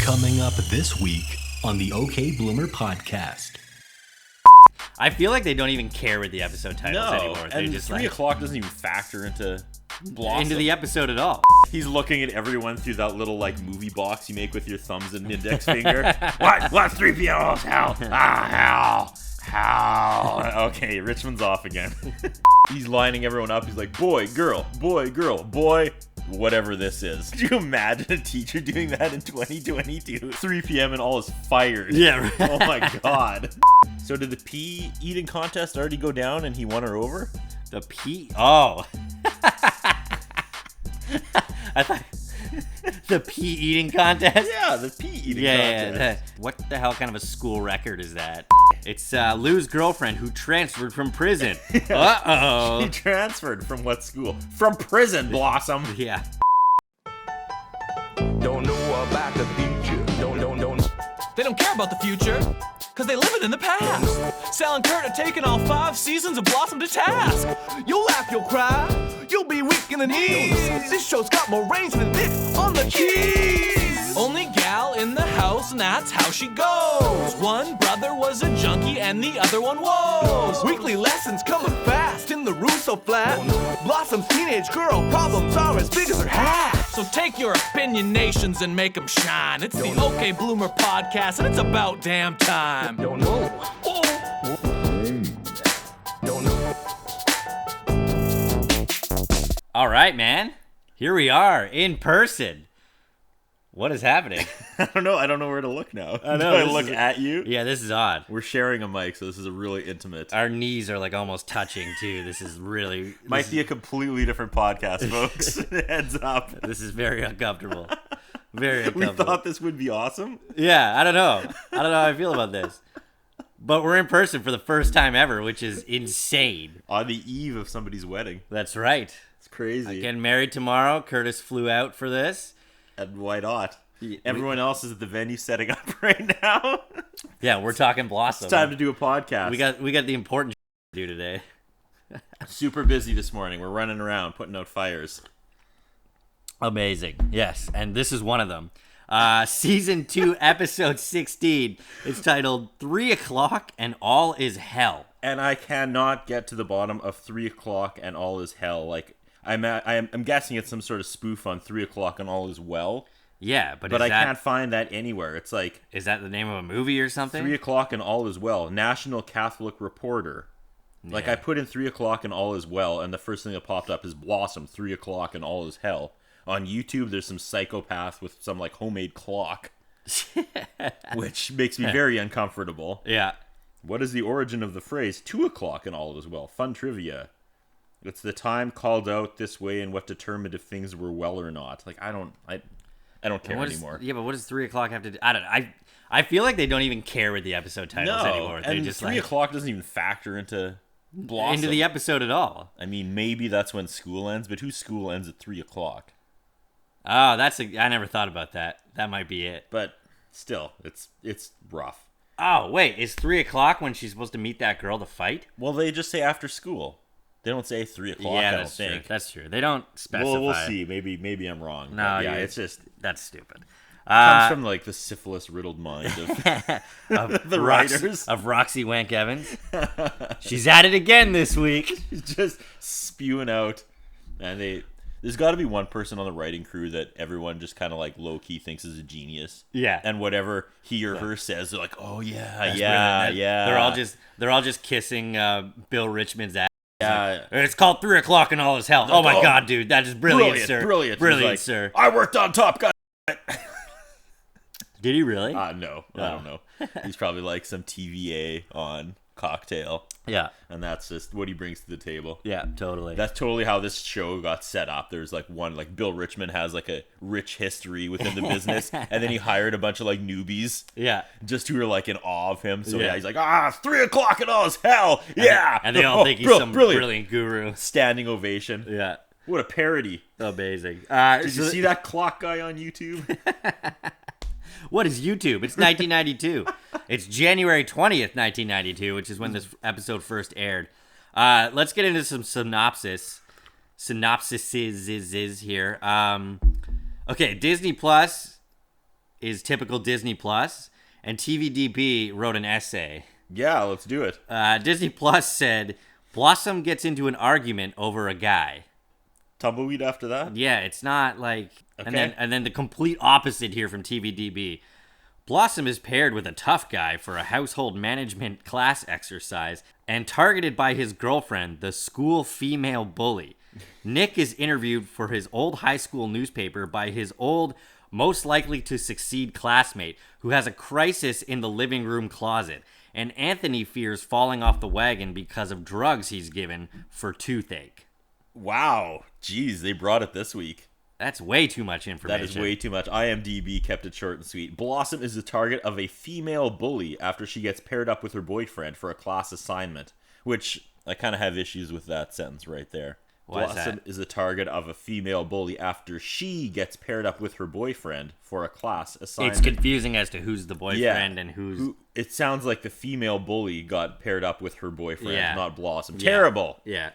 Coming up this week on the OK Bloomer podcast. I feel like they don't even care with the episode titles anymore. They And just 3 o'clock doesn't even factor into Blossom. into the episode at all. He's looking at everyone through that little like movie box you make with your thumbs and index finger. What 3 p.m. How? Okay, Richmond's off again. He's lining everyone up. He's like, boy, girl, boy, whatever this is. Could you imagine a teacher doing that in 2022? 3 p.m. and all is fired. Yeah, right. Oh my god. So did the pea eating contest already go down and he won her over? The pea. Oh. I thought the pea eating contest. Yeah, the pea eating Yeah. contest. What the hell kind of a school record is that? It's Lou's girlfriend who transferred from prison. Uh-oh. She transferred from what school? From prison, Blossom. Yeah. Don't know about the future. Don't. They don't care about the future, cause they live it in the past. Sal and Curtis are taking all 5 seasons of Blossom to task. You'll laugh, you'll cry, you'll be weak in the knees. This show's got more range than this on the keys. Only gal in the house, and that's how she goes. One brother was a junkie, and the other one was. Weekly lessons coming fast in the Russo flat. Blossom's teenage girl problems are as big as her hat. So take your opinionations and make them shine. It's the OK Bloomer podcast, and it's about damn time. Don't know. Don't know. All right, man. Here we are in person. What is happening? I don't know where to look now. I know, Do I this look is- at you? Yeah, this is odd. We're sharing a mic, so this is a really intimate. Our knees are like almost touching too. This is really Might be a completely different podcast, folks. Heads up. This is very uncomfortable. Very We uncomfortable. thought this would be awesome. Yeah, I don't know how I feel about this. But we're in person for the first time ever, which is insane. On the eve of somebody's wedding. That's right. It's crazy. Getting married tomorrow. Curtis flew out for this. And why not? Yeah, Everyone else is at the venue setting up right now. Yeah, we're talking Blossom. It's time to do a podcast. We got the important to do today. Super busy this morning. We're running around, putting out fires. Amazing. Yes, and this is one of them. Season 2, episode 16. It's titled 3 o'clock and all is hell. And I cannot get to the bottom of 3 o'clock and all is hell. Like I'm guessing it's some sort of spoof on 3 o'clock and all is well. Yeah, but But I can't find that anywhere. It's like Is that the name of a movie or something? 3 o'clock and all is well. National Catholic Reporter. Like Yeah. I put in 3 o'clock and all is well, and the first thing that popped up is Blossom, 3 o'clock and all is hell. On YouTube, there's some psychopath with some like homemade clock, which makes me very uncomfortable. Yeah. What is the origin of the phrase 2 o'clock and all is well? Fun trivia. It's the time called out this way and what determined if things were well or not. Like I don't care anymore. Yeah, but what does 3 o'clock have to do? I don't know. I feel like they don't even care with the episode titles anymore. They and just 3 o'clock doesn't even factor into Blossom. into the episode at all. I mean, maybe that's when school ends, but whose school ends at 3 o'clock? Oh, I never thought about that. That might be it. But still, it's rough. Oh, wait, is 3 o'clock when she's supposed to meet that girl to fight? Well, they just say after school. They don't say 3 o'clock. Yeah, I don't that's true. think. That's true. They don't specify. Well, we'll see. Maybe I'm wrong. No, But yeah, yeah, it's just that's stupid. comes from like the syphilis-riddled mind of the writers. Of Roxy Wank Evans. She's at it again this week. Just spewing out, and there's got to be one person on the writing crew that everyone just kind of like low-key thinks is a genius. Yeah. And whatever he or her says, they're like, oh yeah, That's yeah, brilliant. yeah. They're all just kissing Bill Richmond's ass. Yeah. It's called 3 o'clock and all is hell. Oh my god, dude, that is brilliant, sir. Brilliant, Brilliant, He's sir. like, I worked on Top Gun. Did he really? No, I don't know. He's probably like some TVA on Cocktail, Yeah. and that's just what he brings to the table. Yeah, totally. That's totally how this show got set up. There's like Bill Richmond has like a rich history within the business, and then he hired a bunch of like newbies, yeah. just who are like in awe of him. So Yeah. yeah, he's like, it's 3 o'clock and all is hell. Yeah, And they all think he's some brilliant guru. Standing ovation. Yeah. What a parody. Amazing. Did you see that clock guy on YouTube? What is YouTube? It's 1992. It's January 20th, 1992, which is when this episode first aired. Let's get into some synopsises here. Okay, Disney Plus is typical Disney Plus, and TVDB wrote an essay. Yeah, let's do it. Disney Plus said Blossom gets into an argument over a guy. Tumbleweed after that? Yeah, it's not like... Okay. And then the complete opposite here from TVDB. Blossom is paired with a tough guy for a household management class exercise and targeted by his girlfriend, the school female bully. Nick is interviewed for his old high school newspaper by his old, most likely to succeed classmate who has a crisis in the living room closet. And Anthony fears falling off the wagon because of drugs he's given for toothache. Wow. Jeez, they brought it this week. That's way too much information. That is way too much. IMDb kept it short and sweet. Blossom is the target of a female bully after she gets paired up with her boyfriend for a class assignment, which I kind of have issues with that sentence right there. Why is Blossom that? is the target of a female bully after she gets paired up with her boyfriend for a class assignment. It's confusing as to who's the boyfriend and who's... It sounds like the female bully got paired up with her boyfriend, Yeah. not Blossom. Yeah. Terrible. Yeah.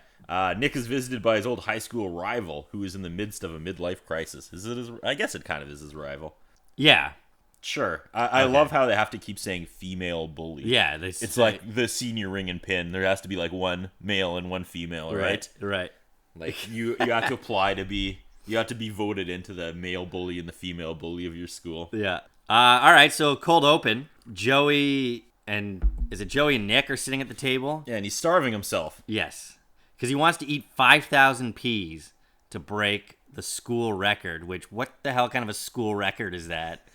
Nick is visited by his old high school rival, who is in the midst of a midlife crisis. Is it his? I guess it kind of is his rival. Yeah. Sure. I love how they have to keep saying female bully. Yeah. It's like the senior ring and pin. There has to be like one male and one female, right? Right. Like you have to apply to be. You have to be voted into the male bully and the female bully of your school. Yeah. All right. So cold open. Joey and Nick are sitting at the table? Yeah, and he's starving himself. Yes. Because he wants to eat 5,000 peas to break the school record, which, what the hell kind of a school record is that?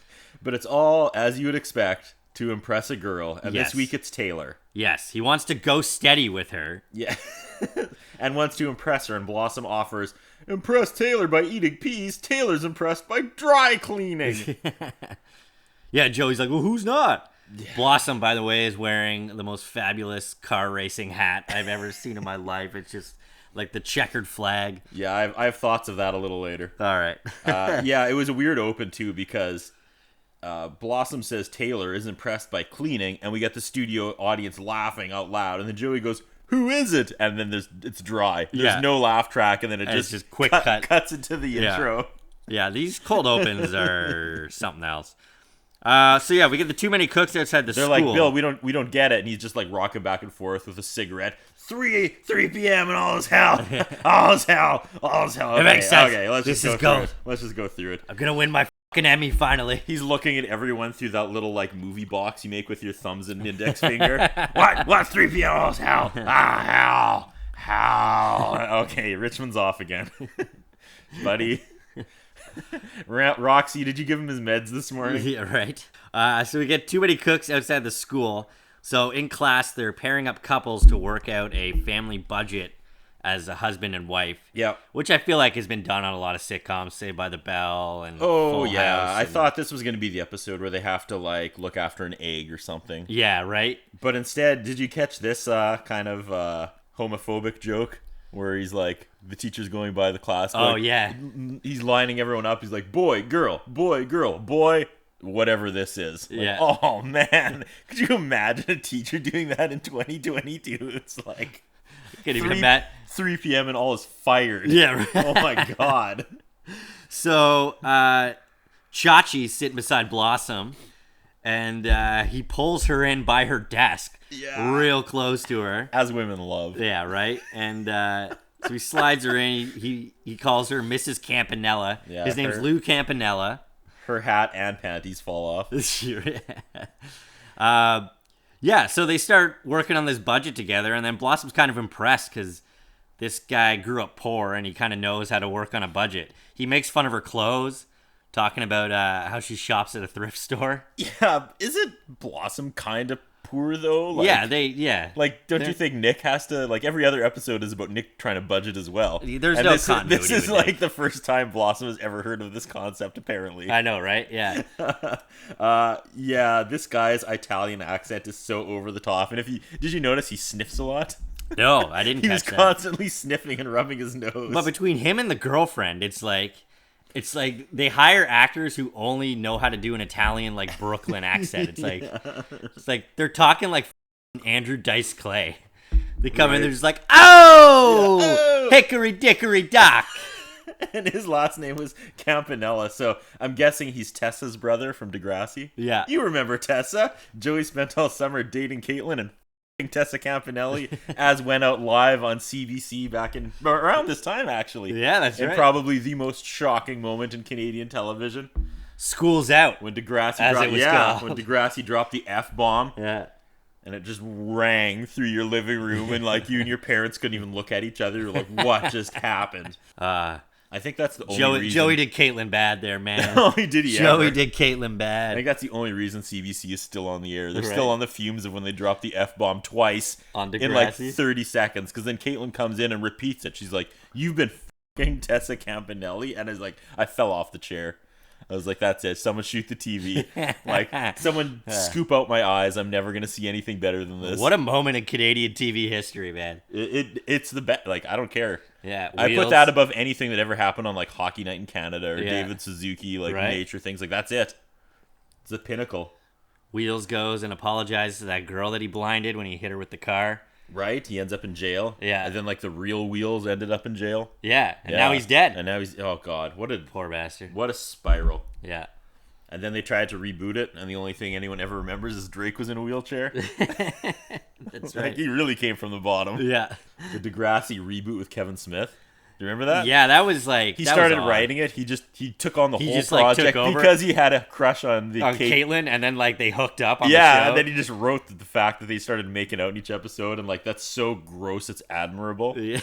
But it's all, as you would expect, to impress a girl. And Yes. this week it's Taylor. Yes. He wants to go steady with her. Yeah. And wants to impress her. And Blossom offers, impress Taylor by eating peas. Taylor's impressed by dry cleaning. Yeah, Joey's like, well, who's not? Yeah. Blossom, by the way, is wearing the most fabulous car racing hat I've ever seen in my life. It's just like the checkered flag. Yeah, I have thoughts of that a little later. All right. Yeah, it was a weird open, too, because Blossom says Taylor is impressed by cleaning, and we get the studio audience laughing out loud, and then Joey goes, who is it? And then it's dry. There's no laugh track, and then it just quick cut. cuts into the intro. Yeah, these cold opens are something else. So yeah, we get the too many cooks outside the school. They're like, Bill, we don't get it, and he's just like rocking back and forth with a cigarette. 3 p.m. and all is hell. All is hell. All is hell. Okay, It makes sense. Okay, let's This just is go through gold. it. Let's just go through it. I'm gonna win my fucking Emmy finally. He's looking at everyone through that little like movie box you make with your thumbs and index finger. What? 3 p.m. All is hell. Hell. Okay, Richmond's off again, buddy. Roxy, did you give him his meds this morning? Yeah, right. So we get too many cooks outside the school. So in class, they're pairing up couples to work out a family budget as a husband and wife. Yep. Which I feel like has been done on a lot of sitcoms, Saved by the Bell and Oh, Full yeah. House I and- thought this was going to be the episode where they have to, like, look after an egg or something. Yeah, right? But instead, did you catch this kind of homophobic joke? Where he's like, the teacher's going by the class. Oh, like, yeah. He's lining everyone up. He's like, boy, girl, boy, whatever this is. Like, Yeah. Oh, man. Could you imagine a teacher doing that in 2022? It's like... Can't even imagine. 3 p.m. and all is fired. Yeah, right. Oh, my God. So, Chachi's sitting beside Blossom, and he pulls her in by her desk. Yeah. Real close to her. As women love. Yeah, right? And so he slides her in. He calls her Mrs. Campanella. Yeah, His name's her- Lou Campanella. Her hat and panties fall off. Yeah, so they start working on this budget together, and then Blossom's kind of impressed because this guy grew up poor and he kind of knows how to work on a budget. He makes fun of her clothes, talking about how she shops at a thrift store. Yeah, isn't Blossom kind of poor, though? Like, Yeah. Like, don't you think Nick has to, like, every other episode is about Nick trying to budget as well? There's And no this continuity This is, with like, Nick. the first time Blossom has ever heard of this concept, apparently. I know, right? Yeah. Yeah, this guy's Italian accent is so over the top. And did you notice he sniffs a lot? No, I didn't He catch was that. constantly sniffing and rubbing his nose. But between him and the girlfriend, it's like they hire actors who only know how to do an Italian like Brooklyn accent. It's like they're talking like Andrew Dice Clay. They come in, they're just like, oh, Yeah. Oh. hickory dickory dock. And his last name was Campanella, so I'm guessing he's Tessa's brother from Degrassi. Yeah. You remember Tessa? Joey spent all summer dating Caitlin and f***ing Tessa Campanelli, as went out live on CBC back in around this time, actually. Yeah, that's and right. probably the most shocking moment in Canadian television. School's out. When Degrassi As dropped, it was called. when Degrassi dropped the F-bomb. Yeah. And it just rang through your living room, and like you and your parents couldn't even look at each other. You're like, what just happened? I think that's the only reason. Joey did Caitlyn bad there, man. Oh, he did. Joey did Caitlyn I bad. think that's the only reason CBC is still on the air. They're Right. still on the fumes of when they dropped the F-bomb twice On in like Degrassi? 30 seconds. Because then Caitlyn comes in and repeats it. She's like, "You've been f***ing Tessa Campanelli," and I fell off the chair. I was like, that's it. Someone shoot the TV. Like, someone scoop out my eyes. I'm never going to see anything better than this. What a moment in Canadian TV history, man. It's the best. Like, I don't care. Yeah. I put Wheels. that above anything that ever happened on, like, Hockey Night in Canada or Yeah. David Suzuki, like, Right. nature things. Like, that's it. It's the pinnacle. Wheels goes and apologizes to that girl that he blinded when he hit her with the car. Right? He ends up in jail. Yeah. And then, like, the real Wheels ended up in jail. Yeah. And Yeah. now he's dead. And now he's... Oh, God. Poor bastard. What a spiral. Yeah. And then they tried to reboot it, and the only thing anyone ever remembers is Drake was in a wheelchair. That's Like, right. he really came from the bottom. Yeah. The Degrassi reboot with Kevin Smith. Do you remember that? Yeah, that was like... He that was started odd. writing it. He took on the He whole just, like, took project over? because he had a crush on the On Kate. Caitlyn, and then like they hooked up on the Yeah, show. and then he just wrote the fact that they started making out in each episode, and like that's so gross, it's admirable, Yeah.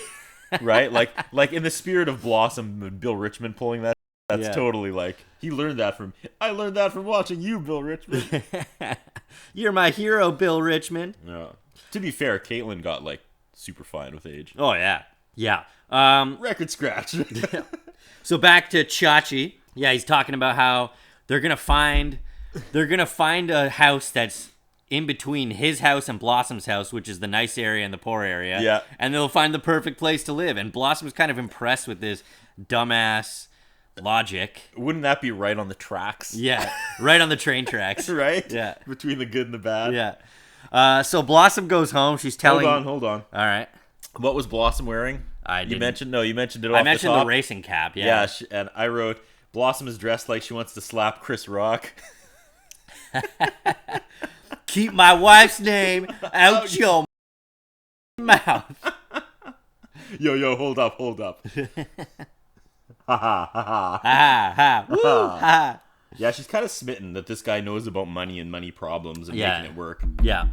right? Like in the spirit of Blossom and Bill Richmond pulling that. That's Yeah. totally like I learned that from watching you, Bill Richmond. You're my hero, Bill Richmond. Yeah. To be fair, Caitlyn got like super fine with age. Oh yeah. Yeah. Record scratch. So back to Chachi. Yeah, he's talking about how they're gonna find a house that's in between his house and Blossom's house, which is the nice area and the poor area. Yeah. And they'll find the perfect place to live. And Blossom's kind of impressed with this dumbass logic. Wouldn't that be right on the tracks? Yeah. Right on the train tracks. Right? Yeah. Between the good and the bad. Yeah. So Blossom goes home. She's telling. Hold on. All right. What was Blossom wearing? You You mentioned it off I the mentioned top. the racing cap. Yeah, Yeah. and I wrote, Blossom is dressed like she wants to slap Chris Rock. Keep my wife's name out your mouth. Yo, hold up. Ha ha ha ha. Ha ha. Woo. Ha. Yeah, she's kind of smitten that this guy knows about money and money problems and Yeah. making it work. Yeah.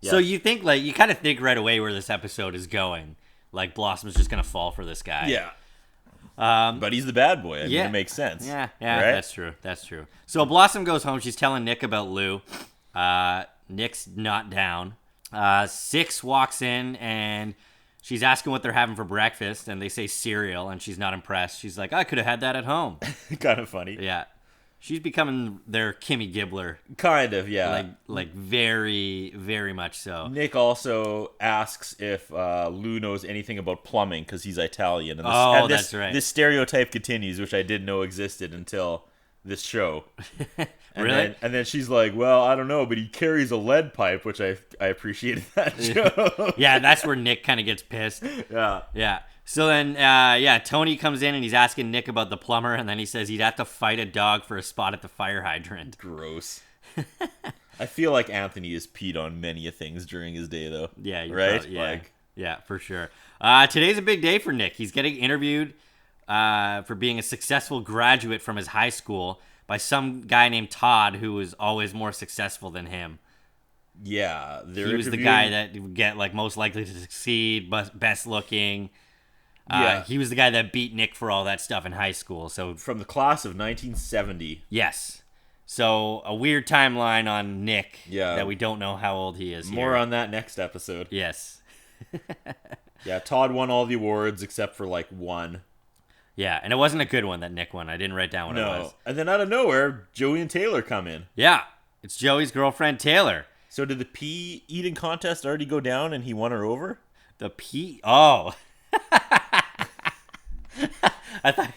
Yeah. So you think you kind of think right away where this episode is going. Like Blossom's just gonna fall for this guy. Yeah. But he's the bad boy. I mean, it makes sense. Yeah, right? That's true. So Blossom goes home. She's telling Nick about Lou. Nick's not down. Six walks in and she's asking what they're having for breakfast, and they say cereal, and she's not impressed. She's like, I could have had that at home. Kind of funny. Yeah. She's becoming their Kimmy Gibbler. Kind of, yeah. Like very, very much so. Nick also asks if Lou knows anything about plumbing because he's Italian. And That's right. This stereotype continues, which I didn't know existed until this show. Really? And then she's like, well, I don't know, but he carries a lead pipe, which I appreciated that joke. Yeah, that's where Nick kind of gets pissed. Yeah. Yeah. So then, Tony comes in and he's asking Nick about the plumber, and then he says he'd have to fight a dog for a spot at the fire hydrant. Gross. I feel like Anthony has peed on many things during his day, though. Yeah, you're right? probably- yeah, for sure. Today's a big day for Nick. He's getting interviewed for being a successful graduate from his high school by some guy named Todd, who was always more successful than him. Yeah, He was the guy that would get most likely to succeed, best looking. Yeah. He was the guy that beat Nick for all that stuff in high school. So from the class of 1970. yes. So a weird timeline on Nick. Yeah. That we don't know how old he is. More here. on that next episode. Yes. Yeah, Todd won all the awards except for one. Yeah, and it wasn't a good one that Nick won. I didn't write down what it was. And then out of nowhere, Joey and Taylor come in. Yeah, it's Joey's girlfriend Taylor. So did the pea eating contest already go down and he won her over? The P. Oh. I thought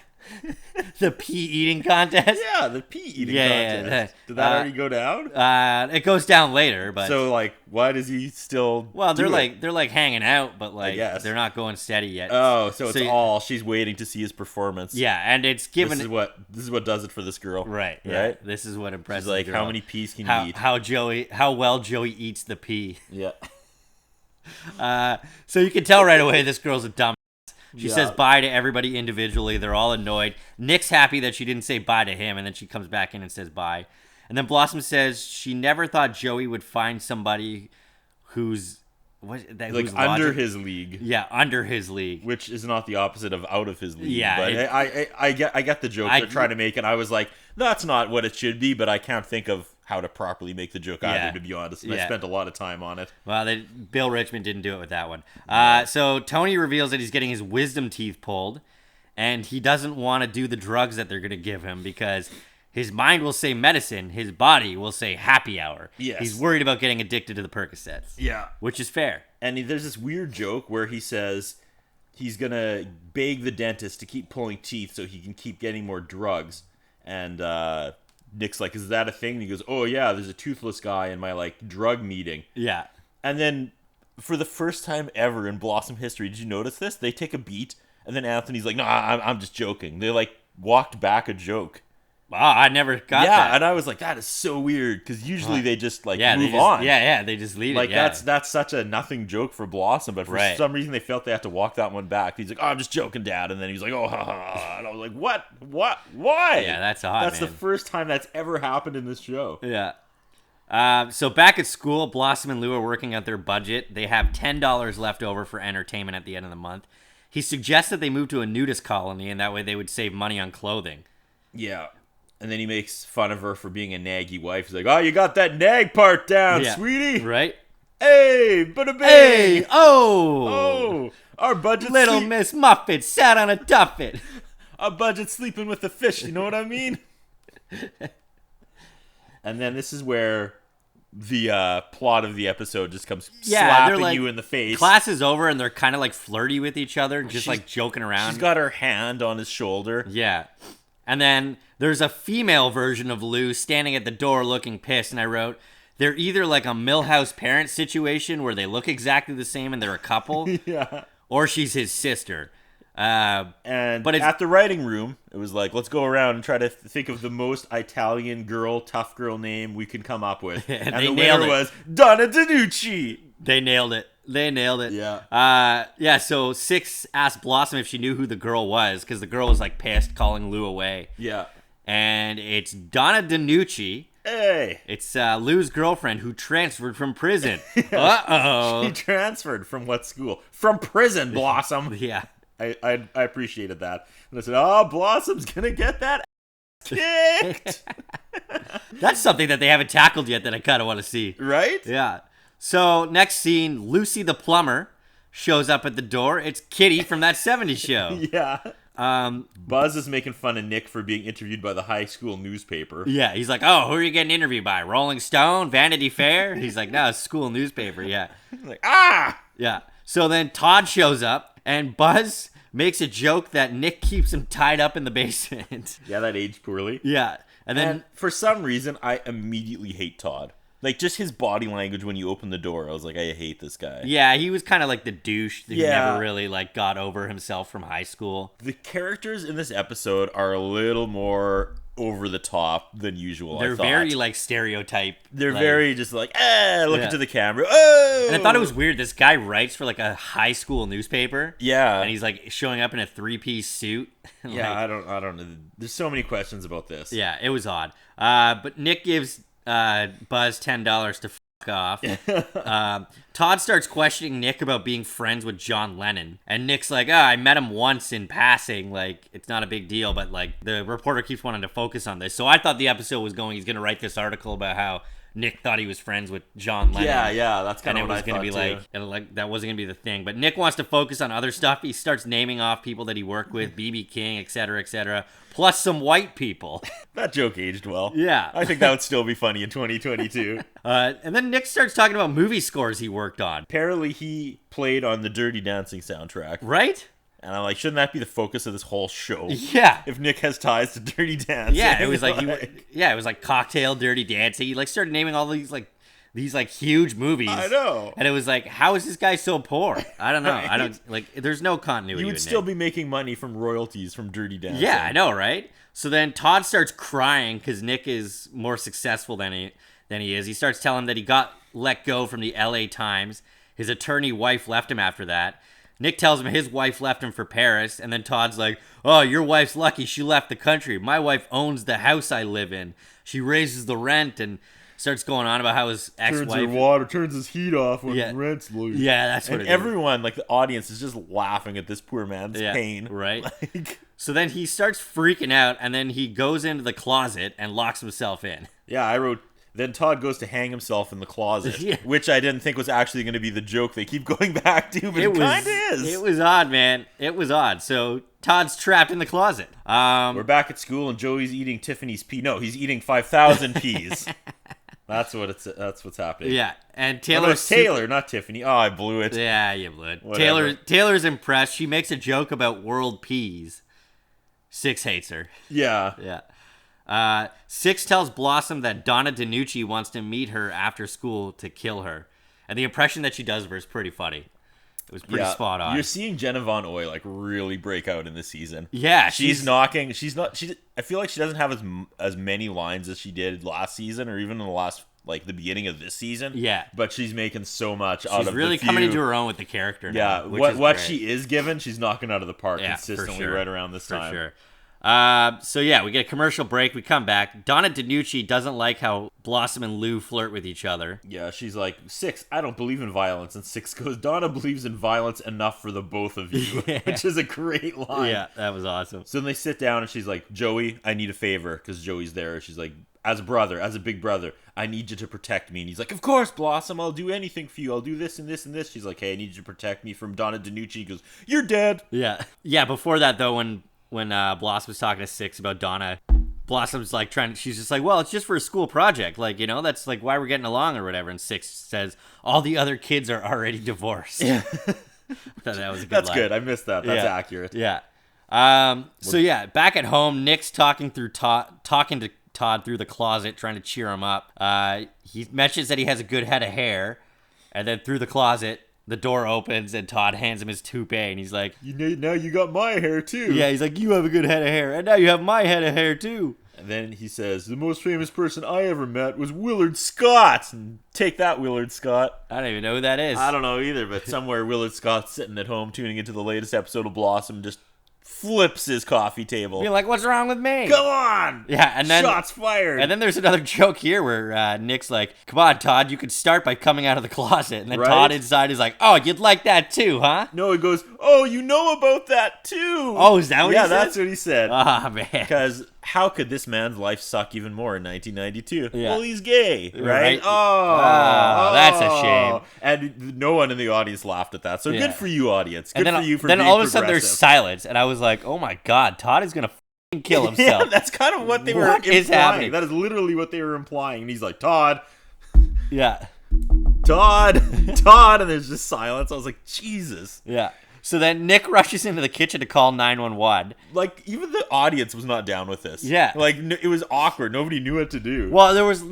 The pea eating contest. Yeah, the pea eating Yeah, contest. Did that already go down? It goes down later, but So like, why does he still? well, do they're like hanging out, but like guess. they're not going steady yet. Oh, so it's all she's waiting to see his performance. Yeah, and it's given This is what does it for this girl. right. Yeah, Right. this is what impresses. She's like, the how girl. many peas can how you eat? how well Joey eats the pea. Yeah. So you can tell right away this girl's a dumb. She Yeah. says bye to everybody individually. They're all annoyed. Nick's happy that she didn't say bye to him, and then she comes back in and says bye. And then Blossom says she never thought Joey would find somebody who's who's under logic- his league. Yeah, under his league. Which is not the opposite of out of his league. Yeah, but I get the joke they're trying to make, and I was like, that's not what it should be, but I can't think of how to properly make the joke either, to be honest. And I spent a lot of time on it. Well, Bill Richmond didn't do it with that one. So Tony reveals that he's getting his wisdom teeth pulled, and he doesn't want to do the drugs that they're going to give him because his mind will say medicine, his body will say happy hour. Yes. He's worried about getting addicted to the Percocets. Yeah. Which is fair. And there's this weird joke where he says he's going to beg the dentist to keep pulling teeth so he can keep getting more drugs. And Nick's like, is that a thing? And he goes, oh, yeah, there's a toothless guy in my, like, drug meeting. Yeah. And then, for the first time ever in Blossom history, did you notice this? They take a beat, and then Anthony's like, no, I'm just joking. They, like, walked back a joke. Wow, I never got that. Yeah, and I was like, that is so weird, because usually they just, like, move on. Yeah, they just leave Like, it. Yeah. that's such a nothing joke for Blossom, but for some reason they felt they had to walk that one back. He's like, oh, I'm just joking, Dad. And then he's like, oh, ha, ha, ha. And I was like, what? Why? Yeah, that's odd, That's man. the first time that's ever happened in this show. Yeah. So back at school, Blossom and Lou are working out their budget. They have $10 left over for entertainment at the end of the month. He suggests that they move to a nudist colony, and that way they would save money on clothing. Yeah. And then he makes fun of her for being a naggy wife. He's like, oh, you got that nag part down, sweetie. Right? Hey, bada bing. Hey, Oh, our budget's Little Miss Muffet sat on a tuffet. Our budget's sleeping with the fish, you know what I mean? And then this is where the plot of the episode just comes slapping like, you in the face. Class is over, and they're kind of like flirty with each other, just like joking around. She's got her hand on his shoulder. Yeah. And then there's a female version of Lou standing at the door looking pissed, and I wrote, they're either like a Millhouse parent situation where they look exactly the same and they're a couple, Yeah. or she's his sister. But at the writing room, it was like, let's go around and try to think of the most Italian girl, tough girl name we can come up with. And They the nailed winner it. was Donna DiNucci. They nailed it. Yeah. So Six asked Blossom if she knew who the girl was, because the girl was like pissed, calling Lou away. Yeah. And it's Donna DiNucci. Hey. It's Lou's girlfriend who transferred from prison. Uh-oh. She transferred from what school? From prison, Blossom. Yeah. I appreciated that. And I said, oh, Blossom's going to get that kicked. That's something that they haven't tackled yet that I kind of want to see. Right? Yeah. So, next scene, Lucy the plumber shows up at the door. It's Kitty from that 70s show. Yeah. Buzz is making fun of Nick for being interviewed by the high school newspaper. Yeah, he's like, oh, who are you getting interviewed by? Rolling Stone? Vanity Fair? He's like, no, it's school newspaper, yeah. Like, ah! Yeah. So then Todd shows up, and Buzz makes a joke that Nick keeps him tied up in the basement. Yeah, that aged poorly. Yeah. And then... And for some reason, I immediately hate Todd. Like, just his body language when you open the door, I was like, I hate this guy. Yeah, he was kind of like the douche who Yeah. never really, like, got over himself from high school. The characters in this episode are a little more over the top than usual, They're I thought. very, like, stereotype. They're like, very just like, look Yeah. into the camera. Oh! And I thought it was weird. This guy writes for, like, a high school newspaper. Yeah. And he's, like, showing up in a three-piece suit. Yeah, Like, I don't know. There's so many questions about this. yeah, it was odd. But Nick gives Buzz $10 to fuck off. Todd starts questioning Nick about being friends with John Lennon. And Nick's like, I met him once in passing. Like, it's not a big deal. But, like, the reporter keeps wanting to focus on this. So I thought the episode was going, he's going to write this article about how Nick thought he was friends with John Lennon. Yeah, that's kind And of it what was I going to thought be too. like that wasn't going to be the thing. But Nick wants to focus on other stuff. He starts naming off people that he worked with, B.B. King, etc., plus some white people. That joke aged well. Yeah. I think that would still be funny in 2022. And then Nick starts talking about movie scores he worked on. Apparently, he played on the Dirty Dancing soundtrack. Right? And I'm like, shouldn't that be the focus of this whole show? Yeah. If Nick has ties to Dirty Dancing. Yeah, it was like, it was like Cocktail, Dirty Dancing. He like started naming all these huge movies. I know. And it was like, how is this guy so poor? I don't know. Right. I don't like. There's no continuity. You would with still Nick. be making money from royalties from Dirty Dancing. Yeah, I know, right? So then Todd starts crying because Nick is more successful than he is. He starts telling him that he got let go from the LA Times. His attorney wife left him after that. Nick tells him his wife left him for Paris, and then Todd's like, oh, your wife's lucky she left the country. My wife owns the house I live in. She raises the rent, and starts going on about how his ex-wife... turns his heat off when Yeah. rent's loose. Yeah, that's what And it everyone, like the audience, is just laughing at this poor man's Yeah, pain. right? Like, So then he starts freaking out, and then he goes into the closet and locks himself in. yeah, I wrote... Then Todd goes to hang himself in the closet, Yeah. which I didn't think was actually going to be the joke they keep going back to, but it kind of is. It was odd, man. It was odd. So Todd's trapped in the closet. We're back at school, and Joey's eating Tiffany's pea. No, he's eating 5,000 peas. That's what's happening. Yeah, and Oh, no, Taylor's it's Taylor, not Tiffany. Oh, I blew it. Yeah, you blew it. Whatever. Taylor's impressed. She makes a joke about world peas. Six hates her. Yeah. Yeah. Six tells Blossom that Donna DiNucci wants to meet her after school to kill her. And the impression that she does of her is pretty funny. It was pretty spot on. You're seeing Jenna Von Oy like really break out in this season. Yeah, she's knocking. I feel like she doesn't have as many lines as she did last season, or even in the beginning of this season. Yeah, but she's making so much out of. She's really coming into her own with the character now. Yeah, what she is given, she's knocking out of the park consistently right around this time. For sure. So yeah, we get a commercial break. We come back. Donna DiNucci doesn't like how Blossom and Lou flirt with each other. Yeah, she's like, Six, I don't believe in violence. And Six goes, Donna believes in violence enough for the both of you. Yeah. Which is a great line. Yeah, that was awesome. So then they sit down and she's like, Joey, I need a favor, because Joey's there. She's like, as a brother, as a big brother, I need you to protect me. And he's like, of course, Blossom, I'll do anything for you. I'll do this and this and this. She's like, hey, I need you to protect me from Donna DiNucci. He goes, you're dead. Yeah. Yeah, before that, though, when Blossom was talking to Six about Donna, Blossom's like she's just like, well, it's just for a school project. Like, that's like why we're getting along or whatever. And Six says, all the other kids are already divorced. Yeah. I thought that was a good line. That's good. I missed that. That's accurate. Yeah. So yeah, back at home, Nick's talking to Todd through the closet, trying to cheer him up. He mentions that he has a good head of hair, and then through the closet, the door opens and Todd hands him his toupee, and he's like, now you got my hair too. yeah, he's like, you have a good head of hair, and now you have my head of hair too. And then he says, the most famous person I ever met was Willard Scott. And take that, Willard Scott. I don't even know who that is. I don't know either, but somewhere Willard Scott's sitting at home tuning into the latest episode of Blossom, just flips his coffee table. You're like, what's wrong with me? Come on! Yeah, and then shots fired. And then there's another joke here where Nick's like, come on, Todd, you could start by coming out of the closet. And then Right? Todd inside is like, oh, you'd like that too, huh? No, he goes, oh, you know about that too. Oh, is that what he said? Yeah, that's what he said. Ah, man. Because how could this man's life suck even more in 1992? Yeah. Well, he's gay, right? Right. Oh, that's a shame. And no one in the audience laughed at that. So Yeah. good for you, audience. Good And then, for you for then being all of a sudden there's progressive. silence, and I was like, oh my God, Todd is going to f***ing kill himself. Yeah, that's kind of what they were What implying. is happening? That is literally what they were implying. And he's like, Todd, Yeah. Todd, Todd, and there's just silence. I was like, Jesus. Yeah. So then Nick rushes into the kitchen to call 911. Like, even the audience was not down with this. Yeah. Like, it was awkward. Nobody knew what to do. Well, there was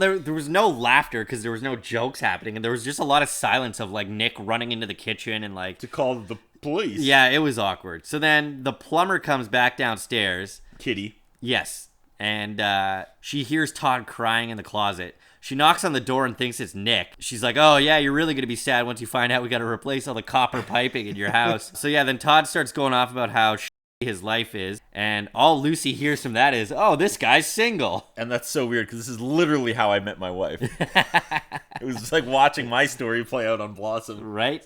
no laughter because there was no jokes happening, and there was just a lot of silence of like Nick running into the kitchen and like To call the police. yeah, it was awkward. So then the plumber comes back downstairs. Kitty. Yes, and she hears Todd crying in the closet. She knocks on the door and thinks it's Nick. She's like, oh, yeah, you're really going to be sad once you find out we got to replace all the copper piping in your house. So, yeah, then Todd starts going off about how his life is. And all Lucy hears from that is, oh, this guy's single. And that's so weird because this is literally how I met my wife. It was just like watching my story play out on Blossom. Right?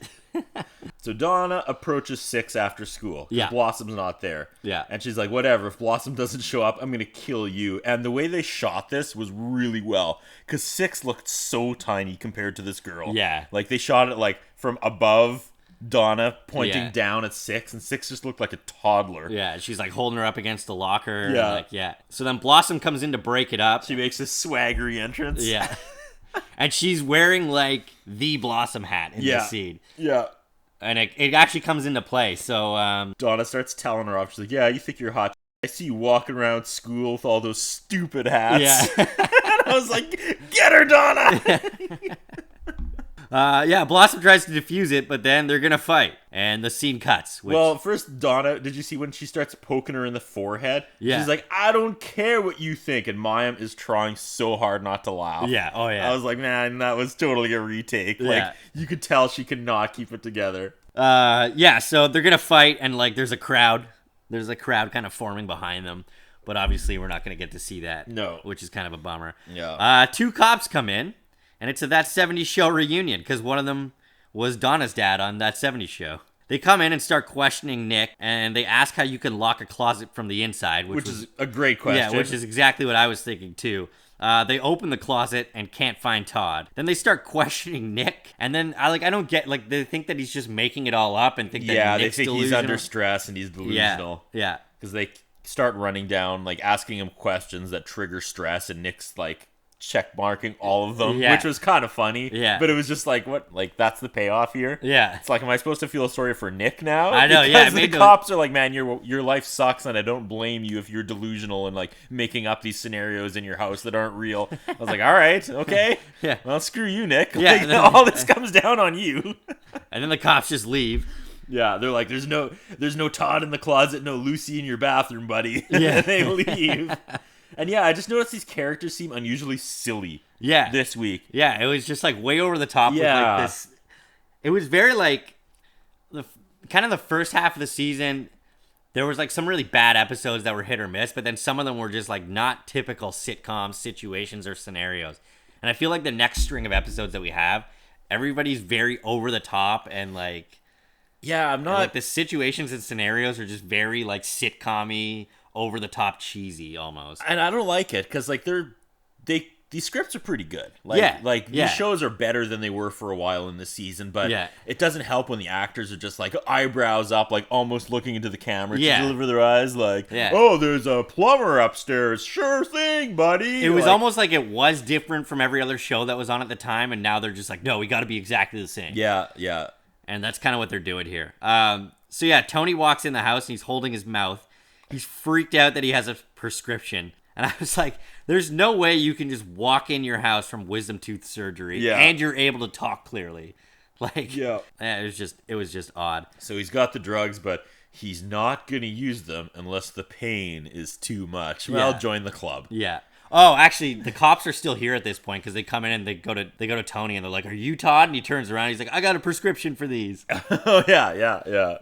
So Donna approaches Six after school. 'Cause Yeah. Blossom's not there. Yeah. And she's like, whatever, if Blossom doesn't show up, I'm going to kill you. And the way they shot this was really well. Because Six looked so tiny compared to this girl. Yeah. Like they shot it like from above Donna pointing Yeah. down at Six. And Six just looked like a toddler. Yeah, she's like holding her up against the locker. and, Yeah. like, yeah. So then Blossom comes in to break it up. She makes this swaggery entrance. Yeah. And she's wearing like the Blossom hat in Yeah. this scene. Yeah. And it actually comes into play. So Donna starts telling her off. She's like, yeah, you think you're hot. I see you walking around school with all those stupid hats. Yeah. And I was like, get her, Donna! Blossom tries to defuse it, but then they're gonna fight, and the scene cuts. Well, first, Donna, did you see when she starts poking her in the forehead? Yeah. She's like, I don't care what you think, and Mayim is trying so hard not to laugh. Yeah, oh yeah. I was like, man, that was totally a retake. Yeah. Like, you could tell she could not keep it together. So they're gonna fight, and like there's a crowd kind of forming behind them, but obviously we're not gonna get to see that. No. Which is kind of a bummer. Yeah. Two cops come in, and it's a That 70s Show reunion, because one of them was Donna's dad on That 70s Show. They come in and start questioning Nick, and they ask how you can lock a closet from the inside, which is a great question. Yeah, which is exactly what I was thinking too. They open the closet and can't find Todd. Then they start questioning Nick, and then I don't get, like, they think that he's just making it all up and think that Nick's they think delusional. he's under stress and he's delusional. Yeah. Because they start running down, like, asking him questions that trigger stress, and Nick's like check marking all of them, which was kind of funny. Yeah. But it was just like, what? Like, that's the payoff here? Yeah. It's like, am I supposed to feel sorry for Nick now? I know, because yeah. the cops are like, man, your life sucks, and I don't blame you if you're delusional and, like, making up these scenarios in your house that aren't real. I was like, all right, okay. Yeah. Well, screw you, Nick. Yeah. Like, all this comes down on you. And then the cops just leave. Yeah, they're like, there's no Todd in the closet, no Lucy in your bathroom, buddy. Yeah. And they leave. And yeah, I just noticed these characters seem unusually silly. Yeah. This week. Yeah, it was just like way over the top with Yeah. like this. It was very like the first half of the season. There was like some really bad episodes that were hit or miss, but then some of them were just like not typical sitcom situations or scenarios. And I feel like the next string of episodes that we have, everybody's very over the top and like. Yeah, I'm not. Like the situations and scenarios are just very like sitcom-y, over the top cheesy almost. And I don't like it because like these scripts are pretty good. Like these shows are better than they were for a while in the season, but it doesn't help when the actors are just like eyebrows up, like almost looking into the camera to deliver their eyes like, oh, there's a plumber upstairs. Sure thing, buddy. It was almost like it was different from every other show that was on at the time, and now they're just like, no, we got to be exactly the same. Yeah. And that's kind of what they're doing here. So yeah, Tony walks in the house and he's holding his mouth. He's freaked out that he has a prescription. And I was like, there's no way you can just walk in your house from wisdom tooth surgery and you're able to talk clearly. Like, it was just odd. So he's got the drugs, but he's not going to use them unless the pain is too much. Well, join the club. Yeah. Oh, actually, the cops are still here at this point because they come in and they go to Tony and they're like, "Are you Todd?" And he turns around. He's like, "I got a prescription for these." Oh yeah.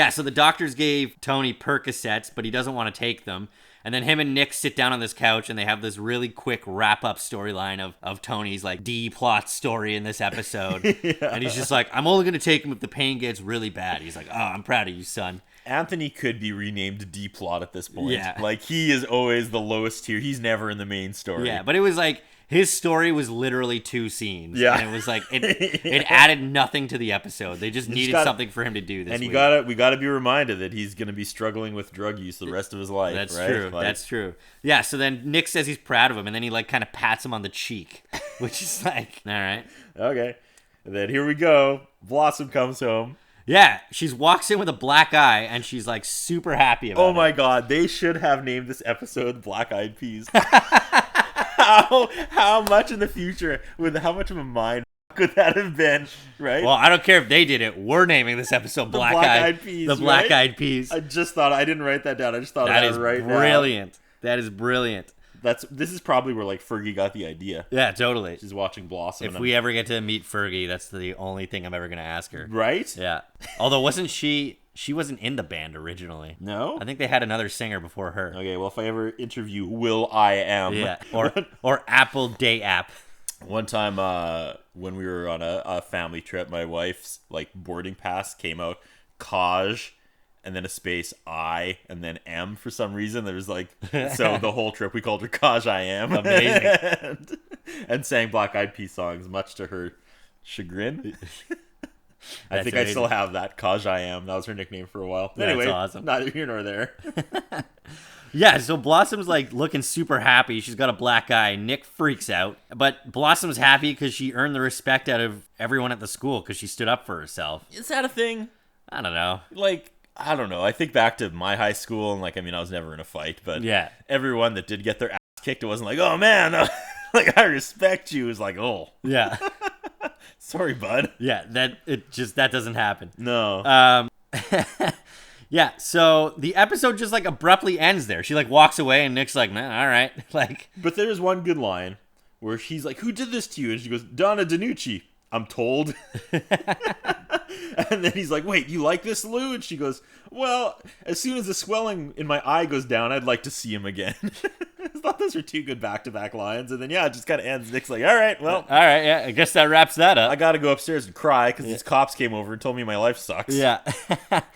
So the doctors gave Tony Percocets, but he doesn't want to take them. And then him and Nick sit down on this couch and they have this really quick wrap-up storyline of Tony's like D-plot story in this episode. And he's just like, "I'm only going to take him if the pain gets really bad." He's like, "Oh, I'm proud of you, son." Anthony could be renamed D-plot at this point. Yeah. Like, he is always the lowest tier. He's never in the main story. Yeah, but it was like, his story was literally 2 scenes. Yeah. And it was like, it added nothing to the episode. They just needed something for him to do this and week. we gotta be reminded that he's gonna be struggling with drug use the rest of his life. That's right? true. That's true. Yeah, so then Nick says he's proud of him, and then he like kind of pats him on the cheek, which is like, all right. Okay. And then here we go. Blossom comes home. Yeah, she walks in with a black eye, and she's like super happy about it. Oh my god, they should have named this episode Black Eyed Peas. How much in the future, how much of a mind could that have been, right? Well, I don't care if they did it. We're naming this episode Black Eyed Peas. The Black right? Eyed Peas. I didn't write that down. I just thought that of is that right now. brilliant. That is brilliant. This is probably where like Fergie got the idea. Yeah, totally. She's watching Blossom. If we ever get to meet Fergie, that's the only thing I'm ever going to ask her. Right? Yeah. Although wasn't she wasn't in the band originally. No? I think they had another singer before her. Okay, well if I ever interview Will I Am. Yeah. Or Apple Day App. One time when we were on a family trip, my wife's like boarding pass came out Kaj and then a space I and then M for some reason. There was like, so the whole trip we called her Kaj I Am. Amazing. and sang Black Eyed Peas songs, much to her chagrin. I think amazing. I still have that. Kaj I Am. That was her nickname for a while. Anyway, That's awesome. Neither here nor there. Yeah, so Blossom's like looking super happy. She's got a black eye. Nick freaks out. But Blossom's happy because she earned the respect out of everyone at the school because she stood up for herself. Is that a thing? I don't know. Like, I don't know. I think back to my high school, and like, I mean, I was never in a fight, but Yeah. everyone that did get their ass kicked, it wasn't like, oh man, like I respect you. It was like, oh, Yeah. sorry, bud. Yeah, that doesn't happen. No. Yeah, so the episode just like abruptly ends there. She like walks away and Nick's like, man, all right. Like, But there's one good line where he's like, who did this to you? And she goes, Donna DiNucci. I'm told. And then he's like, wait, you like this, Lou? And she goes, well, as soon as the swelling in my eye goes down, I'd like to see him again. I thought those were two good back-to-back lines. And then, yeah, it just kind of ends. Nick's like, all right, well, all right, yeah, I guess that wraps that up. I got to go upstairs and cry because these cops came over and told me my life sucks. Yeah.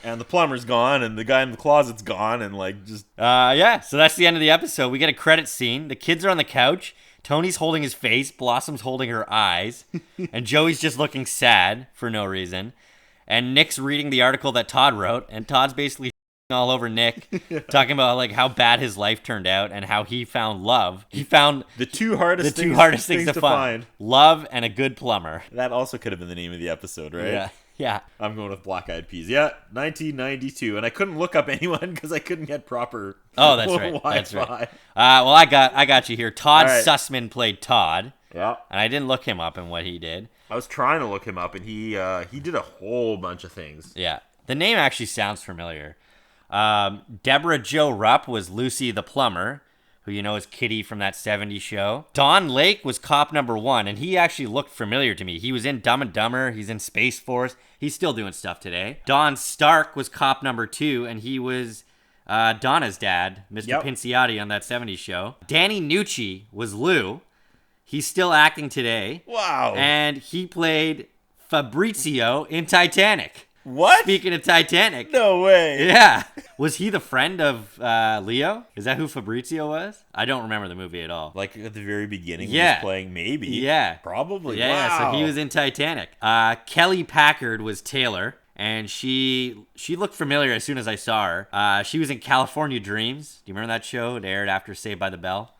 And the plumber's gone and the guy in the closet's gone and, like, just... Yeah, so that's the end of the episode. We get a credit scene. The kids are on the couch. Tony's holding his face. Blossom's holding her eyes. And Joey's just looking sad for no reason. And Nick's reading the article that Todd wrote. And Todd's basically all over Nick, talking about like how bad his life turned out and how he found love. He found the two hardest things to find. Love and a good plumber. That also could have been the name of the episode, right? Yeah. Yeah. I'm going with Black Eyed Peas. Yeah, 1992. And I couldn't look up anyone because I couldn't get proper that's right. Wi-Fi. That's right. Well, I got you here. Todd All right. Sussman played Todd. Yeah. And I didn't look him up in what he did. I was trying to look him up, and he did a whole bunch of things. Yeah. The name actually sounds familiar. Deborah Jo Rupp was Lucy the plumber, who you know is Kitty from that 70s show. Don Lake was cop number 1, and he actually looked familiar to me. He was in Dumb and Dumber. He's in Space Force. He's still doing stuff today. Don Stark was cop number 2, and he was Donna's dad, Mr. Pinciotti on that 70s show. Danny Nucci was Lou. He's still acting today. Wow. And he played Fabrizio in Titanic. What? Speaking of Titanic. No way. Yeah. Was he the friend of Leo? Is that who Fabrizio was? I don't remember the movie at all. Like at the very beginning, Yeah. he was playing maybe. Yeah. Probably. Yeah, Wow. so he was in Titanic. Kelly Packard was Taylor, and she looked familiar as soon as I saw her. She was in California Dreams. Do you remember that show? It aired after Saved by the Bell.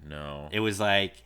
No. It was like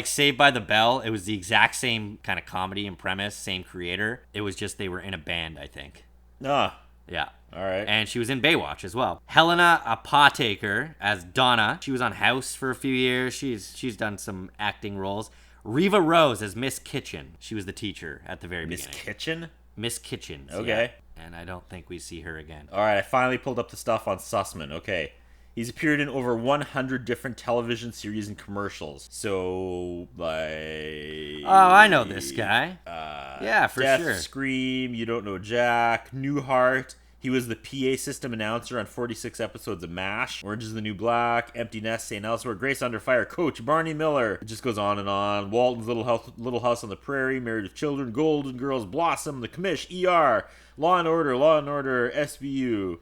Saved by the Bell. It was the exact same kind of comedy and premise, same creator. It was just they were in a band, I think. Ah. Yeah. All right. And she was in Baywatch as well. Helena Apotaker as Donna. She was on House for a few years. She's done some acting roles. Reva Rose as Miss Kitchen. She was the teacher at the very Miss beginning. Kitchen? Miss Kitchens. Okay. Yeah. And I don't think we see her again. All right, I finally pulled up the stuff on Sussman. Okay. He's appeared in over 100 different television series and commercials. So, like... Oh, I know this guy. Yeah, for Death, sure. Scream, You Don't Know Jack, Newhart. He was the PA system announcer on 46 episodes of MASH. Orange is the New Black, Empty Nest, St. Elsewhere, Grace Under Fire, Coach, Barney Miller. It just goes on and on. Walton's Little House on the Prairie, Married with Children, Golden Girls, Blossom, The Commish, ER, Law and Order, SVU.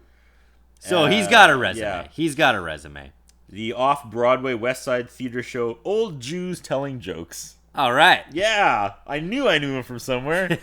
So he's got a resume. yeah. He's got a resume. The off-Broadway West Side Theater show, Old Jews Telling Jokes. All right. Yeah, I knew him from somewhere.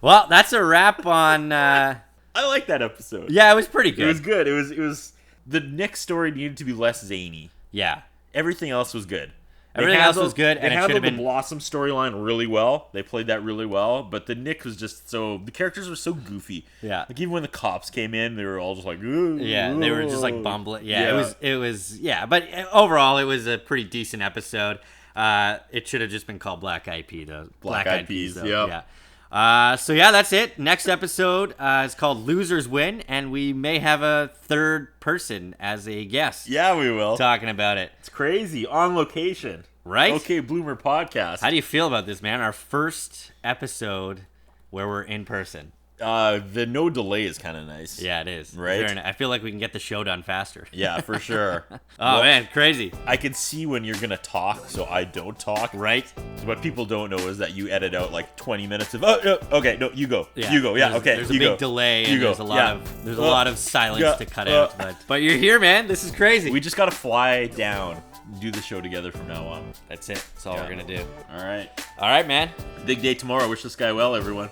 Well, that's a wrap on... I like that episode. Yeah, it was pretty good. It was good. It was the Nick story needed to be less zany. Yeah. Everything else was good. Everything else was good, They and it should handled have been... the Blossom storyline really well. They played that really well, but the Nick was just so... The characters were so goofy. Yeah. Like, even when the cops came in, they were all just like... Ooh, Yeah, they were just like bumbling. Yeah, Yeah. it was. Yeah, but overall, it was a pretty decent episode. It should have just been called Black Eyed Pea, though. Black Eyed Peas, though. yep. Yeah. So yeah, that's it. Next episode is called Losers Win, and we may have a third person as a guest Yeah, we will. talking about it. It's crazy. On location. Right? Okay, Bloomer podcast. How do you feel about this, man? Our first episode where we're in person. The no delay is kind of nice. Yeah, it is. Right? I feel like we can get the show done faster. Yeah, for sure. Oh, man, crazy. I can see when you're going to talk, so I don't talk. Right? What people don't know is that you edit out like 20 minutes of, oh, no, okay, no, you go. Yeah. You go. Yeah, There's- okay, There's you a big go. delay, You and go. there's a lot Yeah. of a lot of silence Yeah. to cut out. But you're here, man. This is crazy. We just got to fly down, do the show together from now on. That's it. That's all Yeah. we're gonna do. All right. All right, man. Big day tomorrow. Wish this guy well, everyone.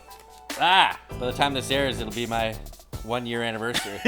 By the time this airs, it'll be my 1-year anniversary.